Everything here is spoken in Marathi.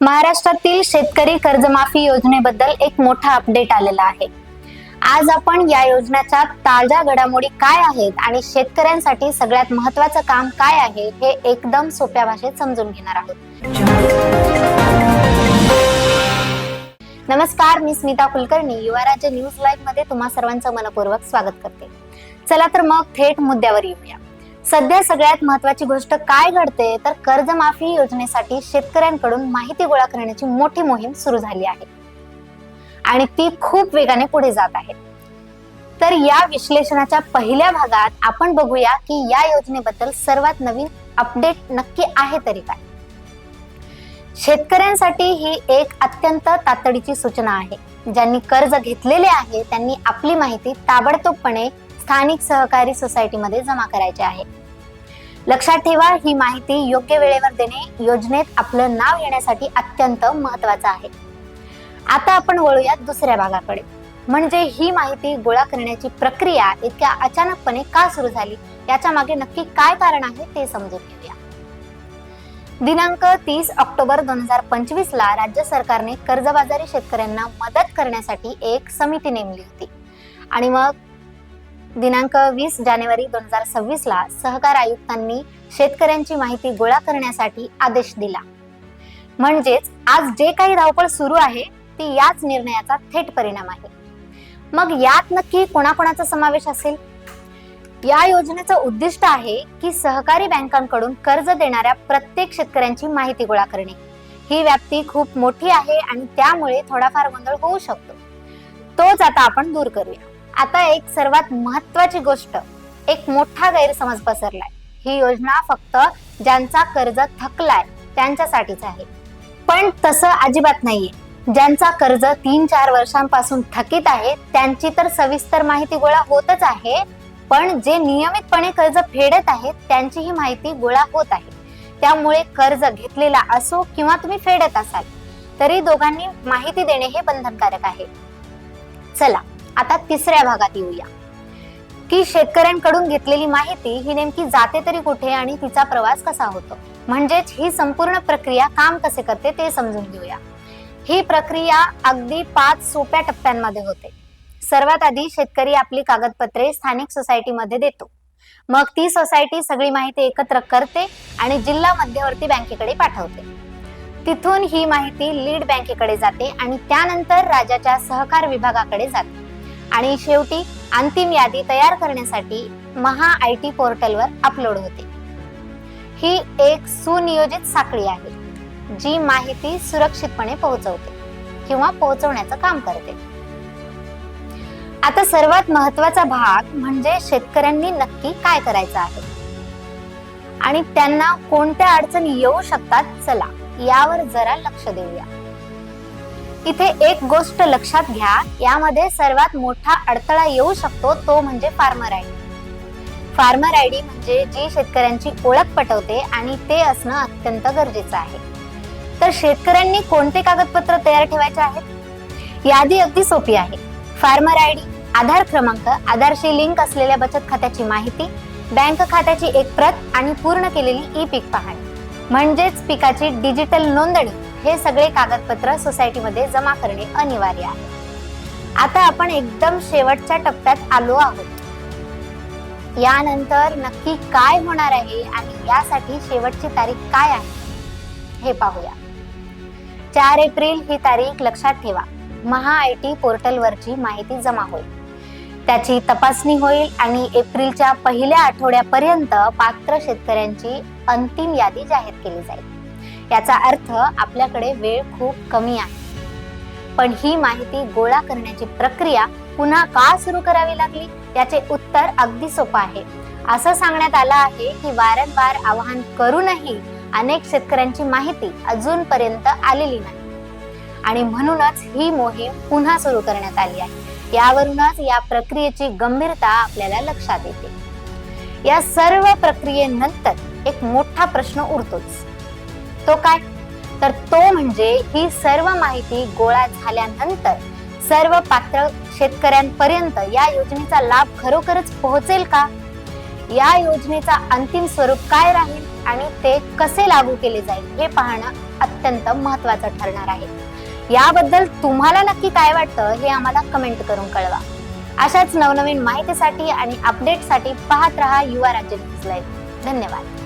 महाराष्ट्रातील शेतकरी कर्जमाफी योजनेबद्दल एक मोठा अपडेट आलेला आहे। आज आपण या योजनेच्या ताज्या घडामोडी काय आहेत आणि शेतकऱ्यांसाठी सगळ्यात महत्त्वाचं काम काय आहे हे एकदम सोप्या भाषेत समजून घेणार आहोत। नमस्कार, मी स्मिता कुलकर्णी युवाराज्य न्यूज लाईव्ह मध्ये तुम्हा सर्वांचं मनपूर्वक स्वागत करते। चला तर मग थेट मुद्द्यावर येऊया। सध्या सगळ्यात महत्त्वाची गोष्ट काय घडते तर कर्जमाफी योजनेसाठी शेतकऱ्यांकडून माहिती गोळा करण्याची मोठी मोहीम सुरू झाली आहे आणि ती खूप वेगाने पुढे जात आहे। तर या विश्लेषणाच्या पहिल्या भागात आपण बघूया की या योजनेबद्दल सर्वात नवीन अपडेट नक्की आहे तरी काय। शेतकऱ्यांसाठी ही एक अत्यंत तातडीची सूचना आहे। ज्यांनी कर्ज घेतलेले आहे त्यांनी आपली माहिती ताबडतोबपणे स्थानिक सहकारी सोसायटीमध्ये जमा करायचे आहे। लक्षात ठेवा, ही माहिती योग्य वेळेवर देणे योजनेत आपलं नाव येण्यासाठी अत्यंत महत्त्वाचं आहे। आता आपण वळूयात दुसऱ्या भागाकडे, म्हणजे ही माहिती गोळा करण्याची प्रक्रिया इतक्या अचानकपणे का सुरू झाली, याच्या मागे नक्की काय कारण आहे ते समजून घेऊया। दिनांक 30 ऑक्टोबर 2025 ला राज्य सरकारने कर्जबाजारी शेतकऱ्यांना मदत करण्यासाठी एक समिती नेमली होती आणि मग दिनांक 20 जानेवारी 2026 ला सहकार आयुक्तांनी शेतकऱ्यांची माहिती गोळा करण्यासाठी आदेश दिला। म्हणजेच आज जे काही धावपळ सुरू आहे ती याच निर्णयाचा थेट परिणाम आहे। मग यात नक्की कोणाकोणाचा समावेश असेल? या योजनेचं उद्दिष्ट आहे की सहकारी बँकांकडून कर्ज देणाऱ्या प्रत्येक शेतकऱ्यांची माहिती गोळा करणे। ही व्याप्ती खूप मोठी आहे आणि त्यामुळे थोडाफार गोंधळ होऊ शकतो, तोच आता आपण दूर करूया। आता एक सर्वात महत्त्वाची गोष्ट, एक मोठा गैरसमज पसरलाय। ही योजना फक्त ज्यांचा कर्ज थकलाय त्यांच्यासाठीच आहे, पण तसं अजिबात नाहीये। ज्यांचा कर्ज 3-4 वर्षांपासून थकीत आहे त्यांची तर सविस्तर माहिती गोळा होतच आहे, पण जे नियमितपणे कर्ज फेडत आहेत त्यांची ही माहिती गोळा होत आहे। त्यामुळे कर्ज घेतलेला असो किंवा तुम्ही फेडत असाल तरी दोघांनी माहिती देणे हे बंधनकारक आहे। चला आता तिसऱ्या भागात येऊया की शेतकऱ्यांकडून घेतलेली माहिती ही नेमकी जाते तरी कुठे आणि तिचा प्रवास कसा होतो, म्हणजेच ही संपूर्ण प्रक्रिया काम कसे करते ते समजून घेऊया। ही प्रक्रिया अगदी 5 सोप्या टप्प्यांमध्ये होते। सर्वात आधी शेतकरी आपली कागदपत्रे स्थानिक सोसायटीमध्ये देतो, मग ती सोसायटी सगळी माहिती एकत्र करते आणि जिल्हा मध्यवर्ती बँकेकडे पाठवते। तिथून ही माहिती लीड बँकेकडे जाते आणि त्यानंतर राज्याच्या सहकार विभागाकडे जाते आणि शेवटी अंतिम यादी तयार करण्यासाठी महा-IT पोर्टलवर अपलोड होते। ही एक सुनियोजित साखळी आहे जी माहिती सुरक्षितपणे पोहोचवते किंवा पोहोचवण्याचं काम करते। आता सर्वात महत्त्वाचा भाग म्हणजे शेतकऱ्यांनी नक्की काय करायचं आहे आणि त्यांना कोणत्या अडचणी येऊ शकतात, चला यावर जरा लक्ष देऊया। इथे एक गोष्ट लक्षात घ्या, यामध्ये सर्वात मोठा अडथळा येऊ शकतो तो म्हणजे फार्मर आयडी। फार्मर आयडी म्हणजे जी शेतकऱ्यांची ओळख पटवते आणि ते असणं अत्यंत गरजेचं आहे। तर शेतकऱ्यांनी कोणते कागदपत्र तयार ठेवायचे आहेत? यादी अगदी सोपी आहे। फार्मर आयडी, आधार क्रमांक, आधारशी लिंक असलेल्या बचत खात्याची माहिती, बँक खात्याची एक प्रत आणि पूर्ण केलेली ई-पीक पाहणी म्हणजेच पिकाची डिजिटल नोंदणी, हे सगळे कागदपत्र सोसायटीमध्ये जमा करणे अनिवार्य आहे। आता आपण एकदम शेवटच्या टप्प्यात आलो आहोत। यानंतर नक्की काय होणार आहे आणि यासाठी शेवटची तारीख काय आहे हे पाहूया। 4 एप्रिल ही तारीख लक्षात ठेवा। महा-IT पोर्टलवरची माहिती जमा होईल, त्याची तपासणी होईल आणि एप्रिलच्या पहिल्या आठवड्यापर्यंत पात्र शेतकऱ्यांची अंतिम यादी जाहीर केली जाईल। याचा अर्थ आपल्याकडे वेळ खूप कमी आहे, पण ही माहिती गोळा करण्याची प्रक्रिया पुन्हा का सुरू करावी लागली याचे उत्तर अगदी सोपं आहे। असं सांगण्यात आलं आहे की वारंवार आवाहन करूनही अनेक शेतकऱ्यांची माहिती अजूनपर्यंत आलेली नाही आणि म्हणूनच ही मोहीम पुन्हा सुरू करण्यात आली आहे। यावरूनच या प्रक्रियेची गंभीरता आपल्याला लक्षात येते। या सर्व प्रक्रियेनंतर एक मोठा प्रश्न उरतोच, तो काय? तर तो म्हणजे ही सर्व माहिती गोळा झाल्यानंतर सर्व पात्र शेतकऱ्यांपर्यंत या योजनेचा लाभ खरोखरच पोहोचेल का? या योजनेचा अंतिम स्वरूप काय राहील आणि ते कसे लागू केले जाईल हे पाहणं अत्यंत महत्त्वाचं ठरणार आहे. याबद्दल तुम्हाला नक्की काय वाटतं हे आम्हाला कमेंट करून कळवा. अशाच नवनवीन माहितीसाठी आणि अपडेटसाठी पाहत रहा युवा राज्य न्यूज लाईव्ह. धन्यवाद.